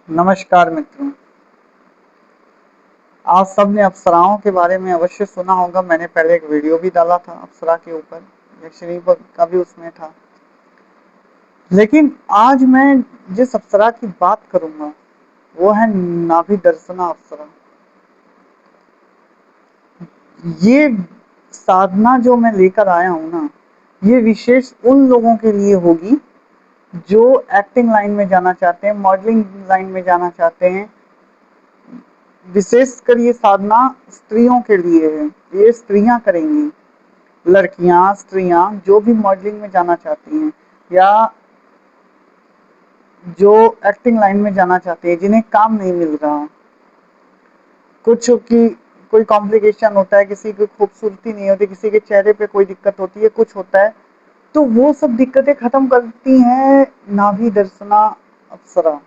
नमस्कार मित्रों। आप सबने अप्सराओं के बारे में अवश्य सुना होगा। मैंने पहले एक वीडियो भी डाला था अप्सरा के ऊपर, यक्षिणी का भी उसमें था। लेकिन आज मैं जिस अप्सरा की बात करूंगा वो है नाभि दर्शना अप्सरा। ये साधना जो मैं लेकर आया हूं ना, ये विशेष उन लोगों के लिए होगी जो एक्टिंग लाइन में जाना चाहते हैं, मॉडलिंग लाइन में जाना चाहते हैं। विशेषकर ये साधना स्त्रियों के लिए है। ये स्त्रियां करेंगी, लड़कियां, स्त्रियां जो भी मॉडलिंग में जाना चाहती हैं या जो एक्टिंग लाइन में जाना चाहती है, जिन्हें काम नहीं मिल रहा, कुछ की कोई कॉम्प्लिकेशन होता है, किसी की खूबसूरती नहीं होती, किसी के चेहरे पे कोई दिक्कत होती है, कुछ होता है, तो वो सब दिक्कतें खत्म करती हैं नाभि दर्शना अप्सरा।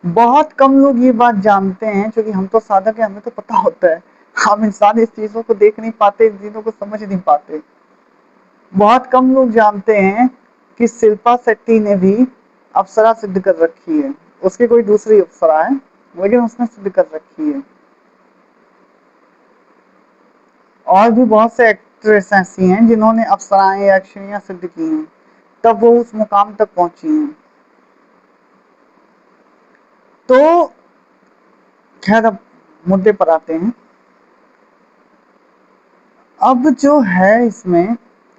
बहुत कम लोग ये बात जानते हैं, क्योंकि हम तो साधक हैं, हमें तो पता होता है। हम इंसान इस चीजों को देख नहीं पाते, इन चीजों को समझ नहीं पाते। बहुत कम लोग जानते हैं कि शिल्पा शेट्टी ने भी अप्सरा सिद्ध कर रखी है। उसकी कोई दूसरी अप्सरा है, लेकिन उसने सिद्ध कर रखी है। और भी बहुत से एक्ट्रेस ऐसी हैं जिन्होंने अप्सराएं या यक्षिणियां सिद्ध की हैं, तब वो उस मुकाम तक पहुंची हैं। तो खैर, अब मुद्दे पर आते हैं। अब जो है इसमें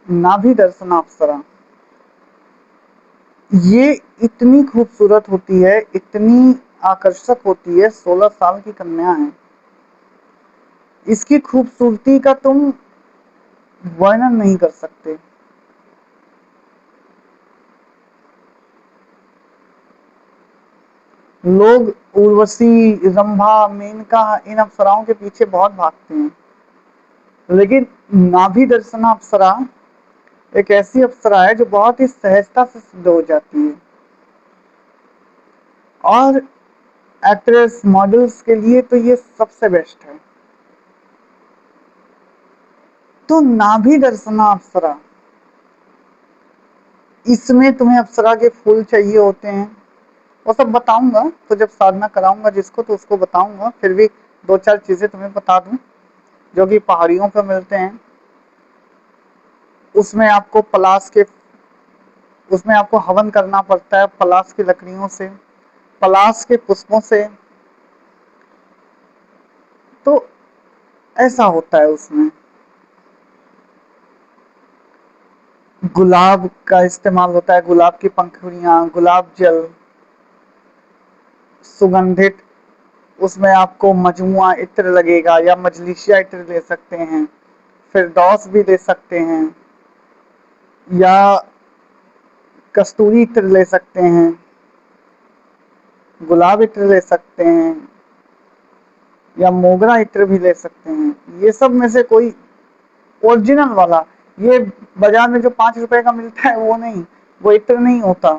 नाभि दर्शना अप्सरा, ये इतनी खूबसूरत होती है, इतनी आकर्षक होती है। 16 साल की कन्या है। इसकी खूबसूरती का तुम वर्णन नहीं कर सकते। लोग उर्वशी, रंभा, मेनका, इन अप्सराओं के पीछे बहुत भागते हैं, लेकिन नाभि दर्शना अप्सरा एक ऐसी अप्सरा है जो बहुत ही सहजता से सिद्ध हो जाती है। और एक्ट्रेस, मॉडल्स के लिए तो ये सबसे बेस्ट है। तो नाभि दर्शना अप्सरा, इसमें तुम्हें अप्सरा के फूल चाहिए होते हैं, वो सब बताऊंगा। तो जब साधना कराऊंगा जिसको, तो उसको बताऊंगा। फिर भी दो चार चीजें तुम्हें बता दूं जो कि पहाड़ियों पर मिलते हैं। उसमें आपको पलाश के उसमें आपको हवन करना पड़ता है, पलाश की लकड़ियों से, पलाश के पुष्पों से। तो ऐसा होता है उसमें। गुलाब का इस्तेमाल होता है, गुलाब की पंखुड़ियां, गुलाब जल, सुगंधित। उसमें आपको मजमुआ इत्र लगेगा, या मजलिशिया इत्र ले सकते हैं, फिरदौस भी दे सकते हैं, या कस्तूरी इत्र ले सकते हैं, गुलाब इत्र ले सकते हैं, या मोगरा इत्र भी ले सकते हैं। ये सब में से कोई ओरिजिनल वाला, ये बाजार में जो 5 रुपए का मिलता है वो नहीं, वो इत्र नहीं होता,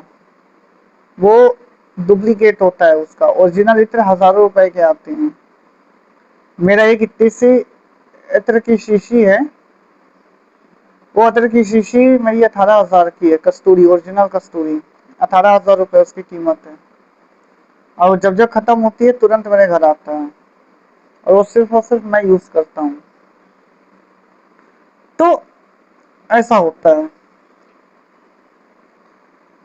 वो डुप्लीकेट होता है। उसका ओरिजिनल इत्र हजारों रुपए के आते हैं। मेरा एक इतनी सी इत्र की शीशी है, वो अतर की शीशी मेरी 18,000 की है। कस्तूरी, ओरिजिनल कस्तूरी, 18,000 रुपए उसकी कीमत है। और जब जब खत्म होती है तुरंत मेरे घर आता है, और सिर्फ मैं यूज करता हूँ। तो ऐसा होता है।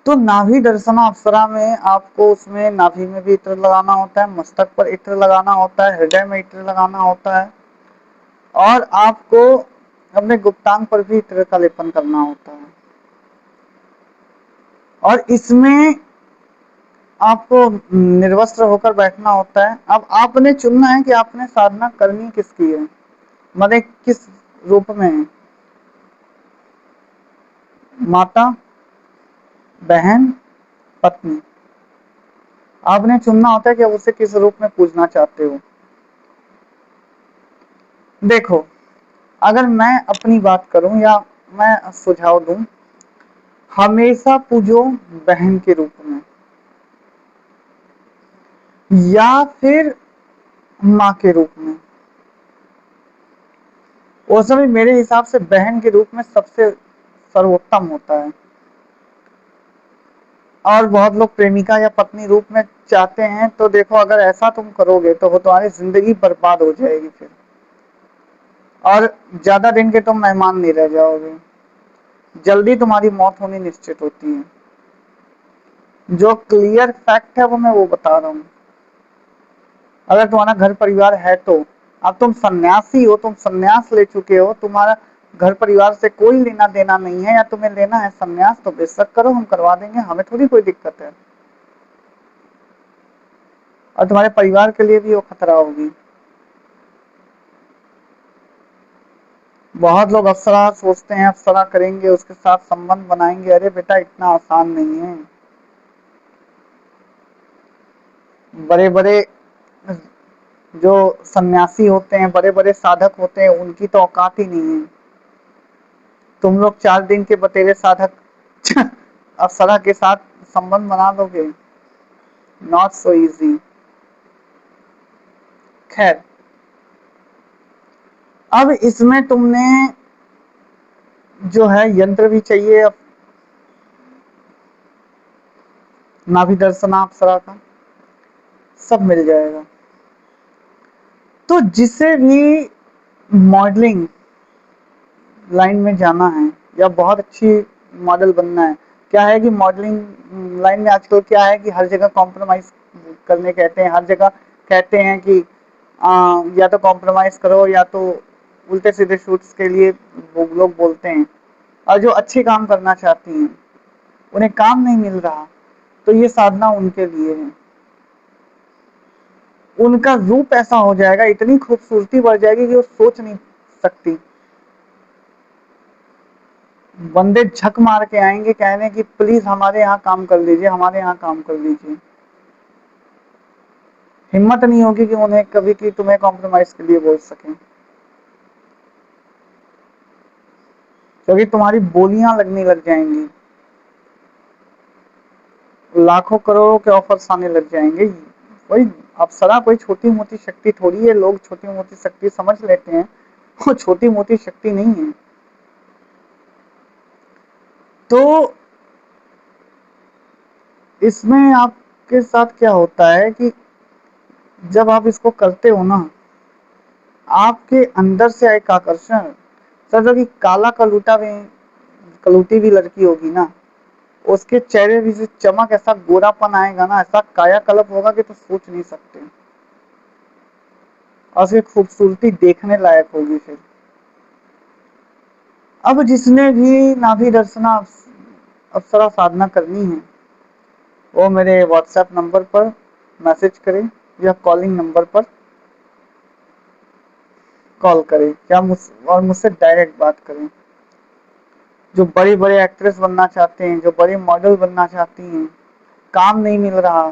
तो नाभि दर्शना अप्सरा में आपको उसमें नाभि में भी इत्र लगाना होता है, मस्तक पर इत्र लगाना होता है, हृदय में इत्र लगाना होता है, और आपको अपने गुप्तांग पर भी इत्र का लेपन करना होता है। और इसमें आपको निर्वस्त्र होकर बैठना होता है। अब आपने चुनना है कि आपने साधना करनी किसकी है, माने किस रूप में है। माता, बहन, पत्नी, आपने चुनना होता है कि आप उसे किस रूप में पूजना चाहते हो। देखो, अगर मैं अपनी बात करूं या मैं सुझाव दूं, हमेशा पूजो बहन के रूप में, या फिर माँ के रूप में। वो समय मेरे हिसाब से बहन के रूप में सबसे सर्वोत्तम होता है। और बहुत लोग प्रेमिका या पत्नी रूप में चाहते हैं, तो देखो अगर ऐसा तुम करोगे तो वो तुम्हारी जिंदगी बर्बाद हो जाएगी फिर, और ज्यादा दिन के तुम मेहमान नहीं रह जाओगे, जल्दी तुम्हारी मौत होनी निश्चित होती है। जो क्लियर फैक्ट है वो मैं वो बता रहा हूँ। अगर तुम्हारा घर परिवार है तो, अब तुम सन्यासी हो, तुम सन्यास ले चुके हो, तुम्हारा घर परिवार से कोई लेना देना नहीं है, या तुम्हें लेना है सन्यास तो बेशक करो, हम करवा देंगे, हमें थोड़ी कोई दिक्कत है। और तुम्हारे परिवार के लिए भी वो खतरा होगी। बहुत लोग अप्सरा सोचते हैं अप्सरा करेंगे, उसके साथ संबंध बनाएंगे, अरे बेटा इतना आसान नहीं है। बड़े बड़े जो सन्यासी होते हैं, बड़े बड़े साधक होते हैं, उनकी तो औकात ही नहीं है। तुम लोग 4 दिन के बतेरे साधक अप्सरा के साथ संबंध बना लोगे? Not so easy. खैर, अब इसमें तुमने जो है यंत्र भी चाहिए, नाभि दर्शना अप्सरा का सब मिल जाएगा। तो जिसे भी मॉडलिंग लाइन में जाना है या बहुत अच्छी मॉडल बनना है, क्या है कि मॉडलिंग लाइन में आजकल क्या है कि हर जगह कॉम्प्रोमाइज करने कहते हैं, हर जगह कहते हैं कि या तो कॉम्प्रोमाइज करो या तो उल्टे सीधे शूट्स के लिए वो लोग बोलते हैं। और जो अच्छे काम करना चाहती हैं उन्हें काम नहीं मिल रहा, तो ये साधना उनके लिए है। उनका रूप ऐसा हो जाएगा, इतनी खूबसूरती बढ़ जाएगी कि वो सोच नहीं सकती। बंदे झक मार के आएंगे कहने कि प्लीज हमारे यहाँ काम कर लीजिए, हमारे यहाँ काम कर लीजिए। हिम्मत नहीं होगी कि उन्हें कभी कि तुम्हें कॉम्प्रोमाइज के लिए बोल सकें, क्योंकि तुम्हारी बोलियां लगने लग जाएंगी, लाखों करोड़ों के ऑफर्स आने लग जाएंगे। वही अप्सरा कोई छोटी मोटी शक्ति थोड़ी है, लोग छोटी मोटी शक्ति समझ लेते हैं, वो छोटी मोटी शक्ति नहीं है। तो इसमें आपके साथ क्या होता है कि जब आप इसको करते हो ना, आपके अंदर से एक आकर्षण, समझो कि काला कलूटा भी, कलूटी भी लड़की होगी ना, उसके चेहरे भी से चमक, ऐसा गोरापन आएगा ना, ऐसा कायाकल्प होगा कि तो सोच नहीं सकते, और उसकी खूबसूरती देखने लायक होगी फिर। अब जिसने भी नाभि दर्शना अप्सरा साधना करनी है, वो मेरे व्हाट्सएप नंबर पर मैसेज करें या कॉलिंग नंबर पर कॉल करें, या और मुझसे डायरेक्ट बात करें। जो बड़े बड़े एक्ट्रेस बनना चाहते हैं, जो बड़े मॉडल बनना चाहती हैं, काम नहीं मिल रहा,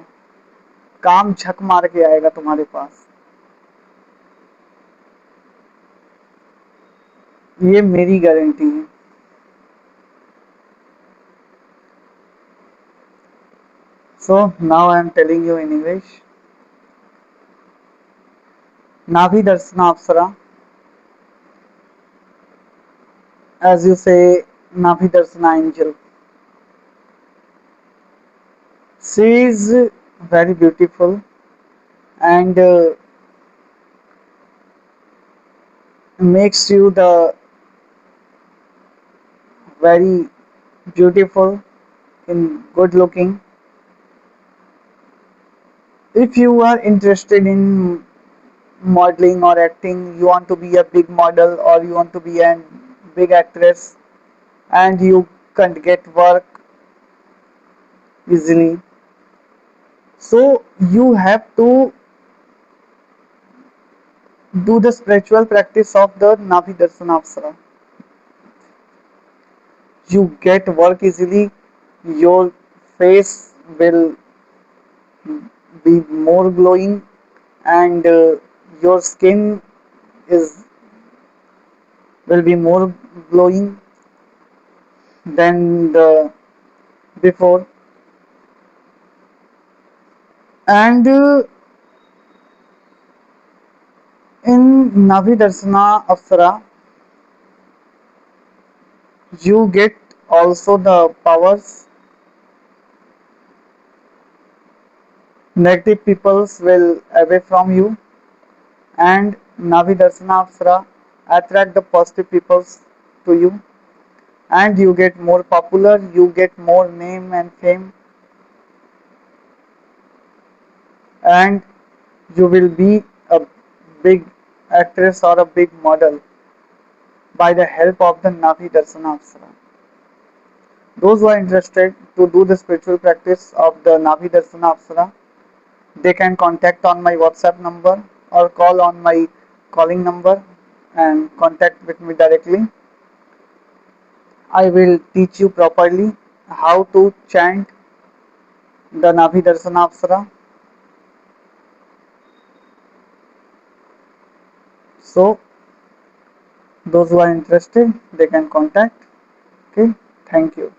काम झक मार के आएगा तुम्हारे पास, ये मेरी गारंटी है। So now I am telling you in English. Navi Darsana Apsara, as you say, Navi Darsana angel. She is very beautiful and makes you the very beautiful and good looking. If you are interested in modeling or acting, you want to be a big model or you want to be a big actress and you can't get work easily, so you have to do the spiritual practice of the Navi Darsana Apsara. You get work easily, your face will be more glowing, and your skin is will be more glowing than the before. And in Navi Darsana Apsara, you get also the powers Negative peoples will away from you, and Navi Darshana Apsara attract the positive peoples to you, and you get more popular, you get more name and fame, and you will be a big actress or a big model by the help of the Navi Darshana Apsara. Those who are interested to do the spiritual practice of the Navi Darshana Apsara, they can contact on my WhatsApp number or call on my calling number and contact with me directly. I will teach you properly how to chant the Navi Darshana Apsara. So those who are interested, they can contact. Okay, thank you.